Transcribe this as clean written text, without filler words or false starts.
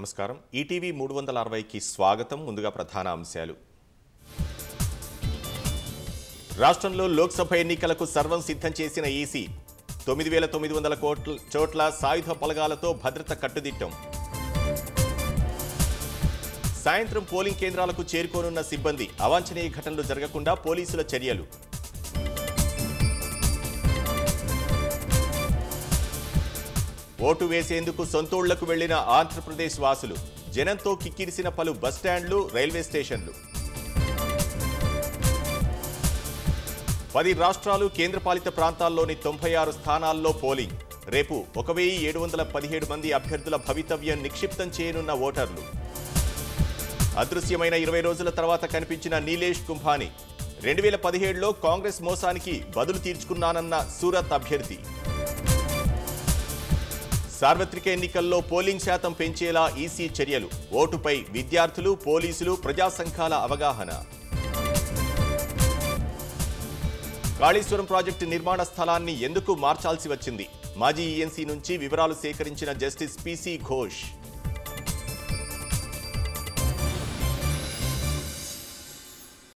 నమస్కారం ఈటీవీ 360కి స్వాగతం. ముందుగా ప్రధాన అంశాలు. రాష్ట్రంలో లోక్సభ ఎన్నికలకు సర్వం సిద్ధం చేసిన ఈసీ 9900 చోట్ల సాయుధ బలగాలతో భద్రత కట్టుదిట్టం. సాయంత్రం పోలింగ్ కేంద్రాలకు చేరుకోనున్న సిబ్బంది అవాంఛనీయ ఘటనలు జరగకుండా పోలీసుల చర్యలు. ఓటు వేసేందుకు సొంతూళ్లకు వెళ్లిన ఆంధ్రప్రదేశ్ వాసులు జనంతో కిక్కిరిసిన పలు బస్టాండ్లు, రైల్వే స్టేషన్లు. 10 రాష్ట్రాలు, కేంద్రపాలిత ప్రాంతాల్లోని 96 స్థానాల్లో పోలింగ్. రేపు 1717 మంది అభ్యర్థుల భవితవ్యం నిక్షిప్తం చేయనున్న ఓటర్లు. అదృశ్యమైన 20 రోజుల తర్వాత కనిపించిన నీలేష్ కుంభాని 2017లో కాంగ్రెస్ మోసానికి బదులు తీర్చుకున్నానన్న సూరత్ అభ్యర్థి. సార్వత్రిక ఎన్నికల్లో పోలింగ్ శాతం పెంచేలా ఈసీ చర్యలు. ఓటుపై విద్యార్థులు, పోలీసులు, ప్రజా సంఘాల అవగాహన. కాళేశ్వరం ప్రాజెక్టు నిర్మాణ స్థలాన్ని ఎందుకు మార్చాల్సి వచ్చింది? మాజీ ఈఎన్సీ నుంచి వివరాలు సేకరించిన జస్టిస్ పిసి ఘోష్.